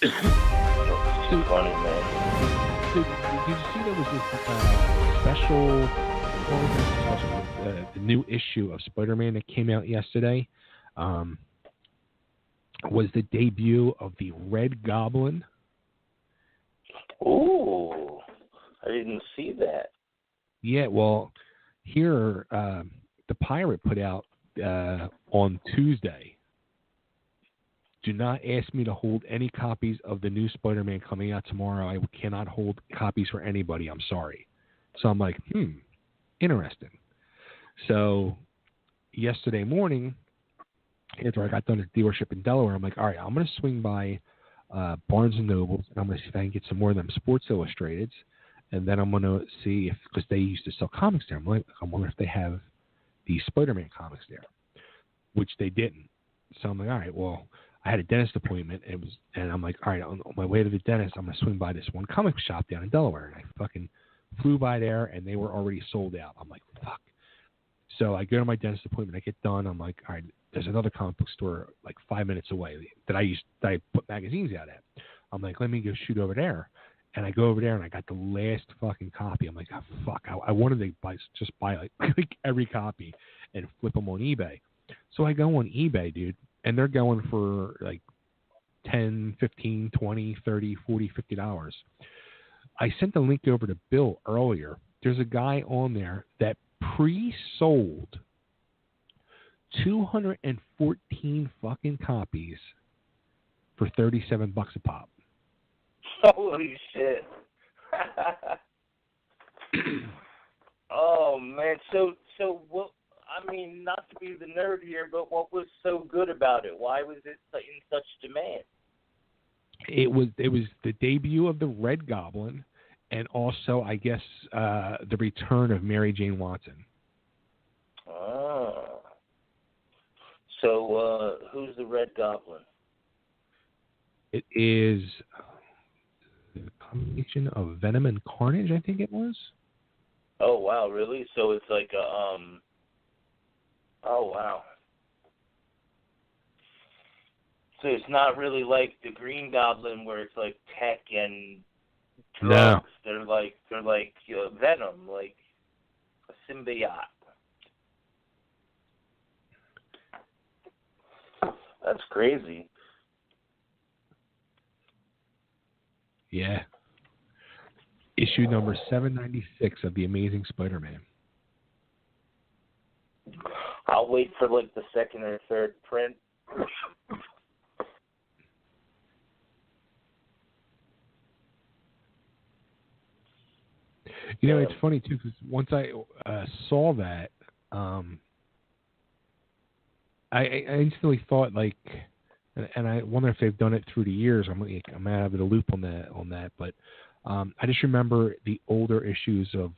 So, Funny, man. so did you see there was this special, what was this special, the new issue of Spider-Man that came out yesterday? Was the debut of the Red Goblin. Ooh, I didn't see that. Yeah, well, here the Pirate put out on Tuesday. Do not ask me to hold any copies of the new Spider-Man coming out tomorrow. I cannot hold copies for anybody. I'm sorry. So I'm like, interesting. So yesterday morning, after I got done at the dealership in Delaware, I'm like, all right, I'm going to swing by Barnes & Nobles, and I'm going to see if I can get some more of them Sports Illustrateds. And then I'm going to see if, because they used to sell comics there, I'm like, I wonder if they have the Spider-Man comics there, which they didn't. So I'm like, all right, well, I had a dentist appointment, and I'm like, all right, on my way to the dentist, I'm going to swing by this one comic shop down in Delaware. And I fucking flew by there, and they were already sold out. I'm like, fuck. So I go to my dentist appointment. I get done. I'm like, all right, there's another comic book store like 5 minutes away that I put magazines out at. I'm like, let me go shoot over there. And I go over there, and I got the last fucking copy. I'm like, oh, fuck. I wanted to just buy like every copy and flip them on eBay. So I go on eBay, dude, and they're going for like $10, $15, $20, $30, $40, $50. I sent the link over to Bill earlier. There's a guy on there that pre-sold 214 fucking copies for $37 a pop. Holy shit. Oh, man. So what, I mean, not to be the nerd here, but what was so good about it? Why was it in such demand? It was the debut of the Red Goblin, and also, I guess, the return of Mary Jane Watson. Oh. So, who's the Red Goblin? It is a combination of Venom and Carnage, I think it was. Oh, wow, really? So it's like a, oh, wow. So it's not really like the Green Goblin where it's like tech and drugs. No. They're like Venom, like a symbiote. That's crazy. Yeah. Issue number 796 of The Amazing Spider-Man. I'll wait for like the second or third print. You know, it's funny too, because once I saw that, I instantly thought like, and I wonder if they've done it through the years. I'm out of the loop on that, but I just remember the older issues of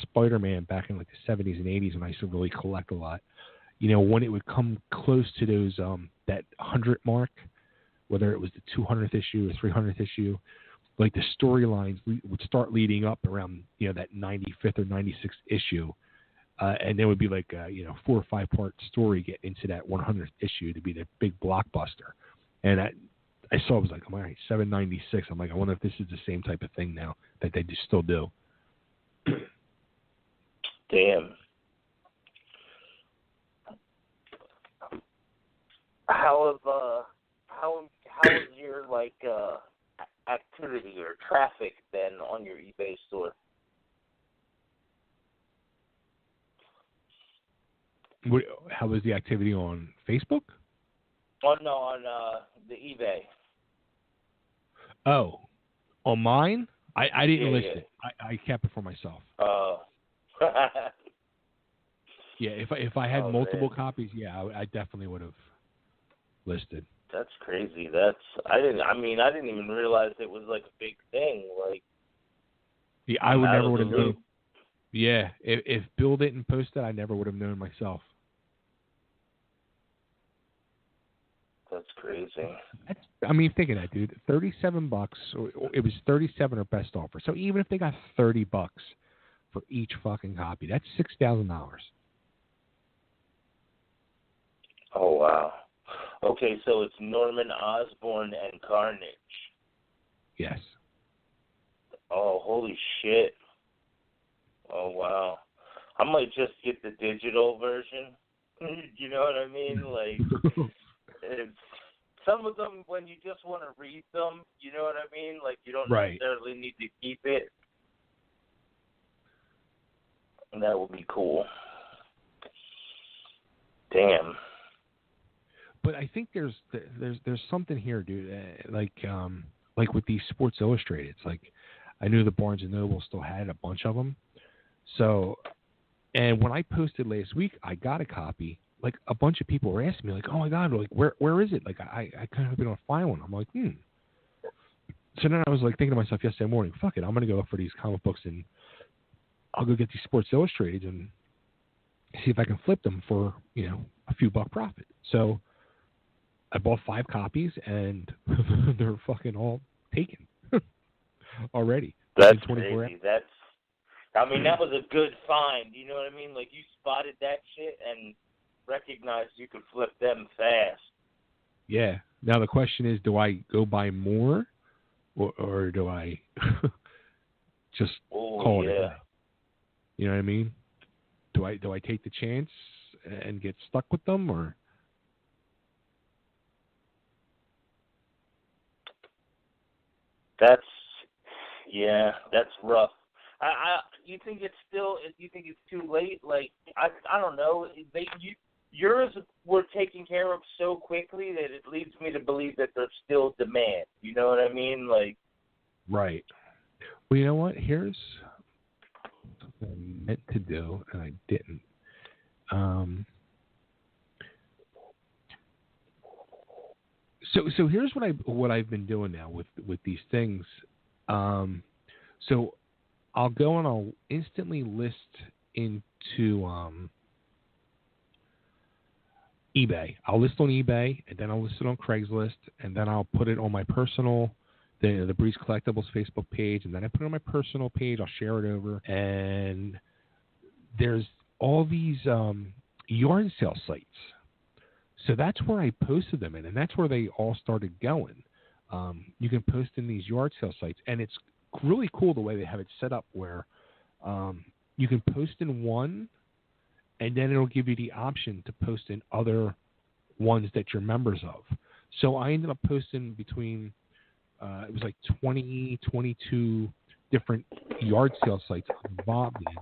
Spider-Man back in like the 70s and 80s when I used to really collect a lot. You know, when it would come close to those that 100 mark, whether it was the 200th issue or 300th issue, like the storylines would start leading up around, you know, that 95th or 96th issue. And there would be like a, 4 or 5 part story get into that 100th issue to be the big blockbuster. And I saw it was like, all right, 796. I'm like, I wonder if this is the same type of thing now that they just still do. Damn. How is your like activity or traffic been on your eBay store? How was the activity on Facebook? Oh no, on the eBay. Oh, on mine? I didn't list it. I kept it for myself. Oh. Yeah, if I had multiple copies, yeah, I definitely would have listed. That's crazy. I didn't even realize it was like a big thing. Like, yeah, I would never would have known. Yeah, if Bill didn't post it, I never would have known myself. That's crazy. Think of that, dude. $37. It was 37 or best offer. So even if they got $30 for each fucking copy, that's $6,000. Oh wow. Okay, so it's Norman Osborn and Carnage. Yes. Oh, holy shit. Oh, wow. I might just get the digital version. You know what I mean? Like, it's, some of them, when you just want to read them, you know what I mean? Like, you don't Right. necessarily need to keep it. And that would be cool. Damn. But I think there's something here, dude. Like with these Sports Illustrated, it's like I knew the Barnes and Noble still had a bunch of them. So, and when I posted last week, I got a copy. Like a bunch of people were asking me, like, "Oh my God, like where is it?" Like I kind of been able to find one. I'm like, So then I was like thinking to myself yesterday morning, "Fuck it, I'm gonna go look for these comic books and I'll go get these Sports Illustrated and see if I can flip them for a few buck profit." So I bought 5 copies and they're fucking all taken already. That's Within 24 crazy. hours. That was a good find. You know what I mean? Like, you spotted that shit and recognized you could flip them fast. Yeah. Now the question is, do I go buy more, or do I just call it a day? You know what I mean? Do I take the chance and get stuck with them, or? That's rough. You think it's too late? Like, I don't know. Yours were taken care of so quickly that it leads me to believe that there's still demand. You know what I mean? Like, Right. Well, you know what? Here's something I meant to do and I didn't. So here's what I've been doing now with these things. So I'll go and I'll instantly list into eBay. I'll list on eBay, and then I'll list it on Craigslist, and then I'll put it on my personal, the Breeze Collectibles Facebook page, and then I put it on my personal page. I'll share it over, and there's all these yard sale sites. So that's where I posted them in, and that's where they all started going. You can post in these yard sale sites, and it's really cool the way they have it set up where you can post in one, and then it'll give you the option to post in other ones that you're members of. So I ended up posting between, it was like 22 different yard sale sites involved in,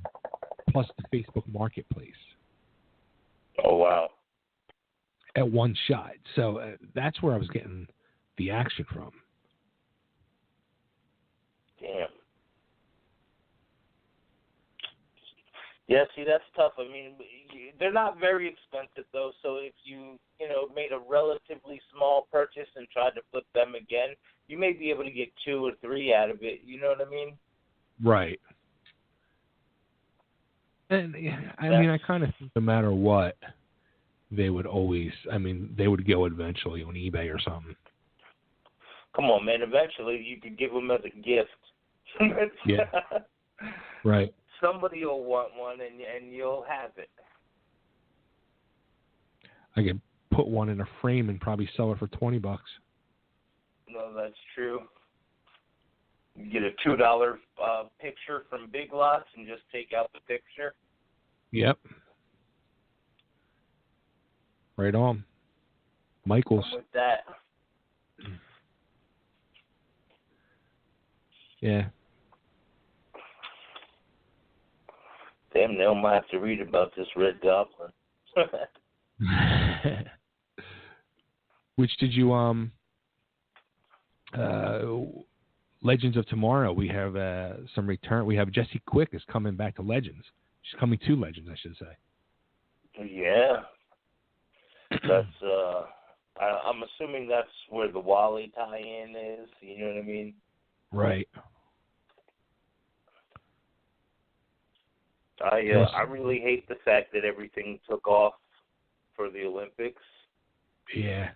plus the Facebook Marketplace. oh, wow. At one shot. So that's where I was getting the action from. Damn. Yeah, see, that's tough. I mean, they're not very expensive, though, so if you made a relatively small purchase and tried to flip them again, you may be able to get 2 or 3 out of it. You know what I mean? Right. And, I kind of think no matter what, they would go eventually on eBay or something. Come on, man. Eventually, you could give them as a gift. Yeah. Right. Somebody will want one, and you'll have it. I could put one in a frame and probably sell it for $20. No, that's true. You get a $2 picture from Big Lots and just take out the picture. Yep. Right on. Michael's. I'm with that. Yeah. Damn, now I might have to read about this Red Goblin. Which did you Legends of Tomorrow? We have some return. We have Jesse Quick is coming back to Legends. She's coming to Legends, I should say. Yeah. That's I'm assuming that's where the Wally tie-in is. You know what I mean? Right. I really hate the fact that everything took off for the Olympics. Yeah.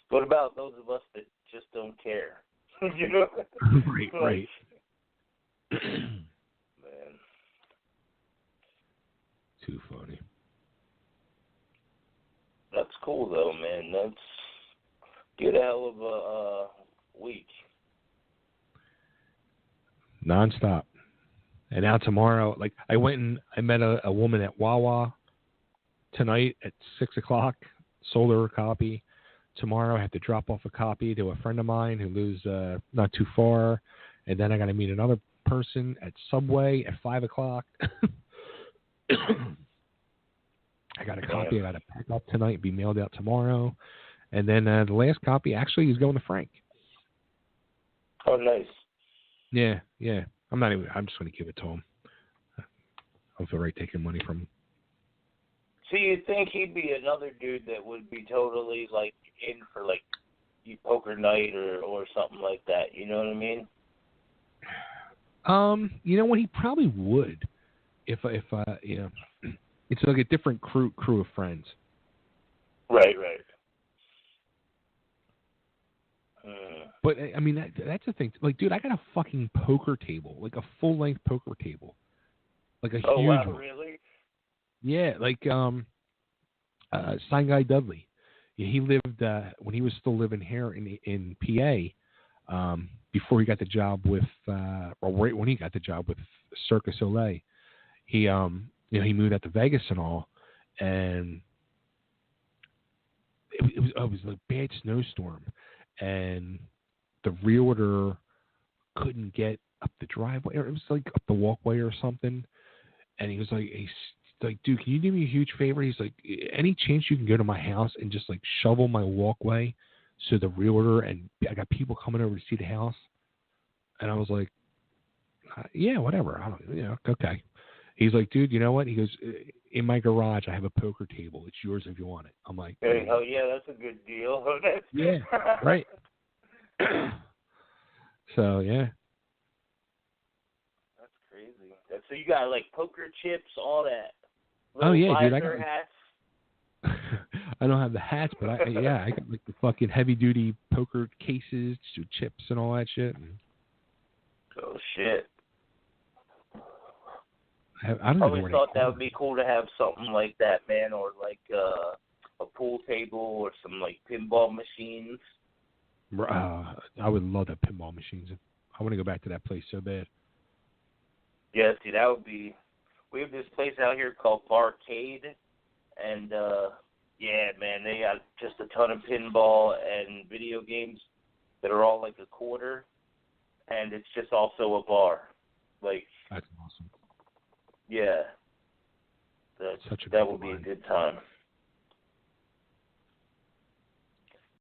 What about those of us that just don't care? You know? Right. Man. Too funny. That's cool though, man. Get a hell of a week. Nonstop. And now tomorrow, like I went and I met a woman at Wawa tonight at 6 o'clock. Sold her a copy. Tomorrow I have to drop off a copy to a friend of mine who lives not too far, and then I got to meet another person at Subway at 5 o'clock. I got a copy I got to pack up tonight and be mailed out tomorrow, and then the last copy actually is going to Frank. Oh, nice. Yeah. I'm just going to give it to him. I don't feel right taking money from him. So you think he'd be another dude that would be totally like in for like poker night or something like that? You know what I mean? You know what? He probably would if you know, it's like a different crew of friends. Right. But I mean, that's the thing. Like, dude, I got a fucking poker table, like a full length poker table, like a huge wow, one. really? Yeah, like Sign Guy Dudley. Yeah, he lived when he was still living here in PA. Before he got the job with, or right when he got the job with Cirque du Soleil, he you know, he moved out to Vegas and all, and it was a bad snowstorm, and the realtor couldn't get up the driveway, or it was like up the walkway or something. And he's like, dude, can you do me a huge favor? He's like, any chance you can go to my house and just like shovel my walkway so the realtor and I got people coming over to see the house. And I was like, yeah, whatever. I don't, you know, okay. He's like, dude, you know what? He goes, in my garage, I have a poker table. It's yours if you want it. I'm like, hey, hell yeah, that's a good deal. yeah, right. So, yeah. That's crazy. So you got like poker chips, all that. Oh, yeah, dude. I got hats. I don't have the hats, but I got like the fucking heavy duty poker cases, chips and all that shit. Oh shit! I don't always thought that would be cool to have something like that, man, or like a pool table or some like pinball machines. I would love that pinball machines. I want to go back to that place so bad. Yeah, see, that would be. We have this place out here called Barcade, and yeah, man, they got just a ton of pinball and video games that are all like a quarter, and it's just also a bar. Like, that's awesome. Yeah, that would be a good time.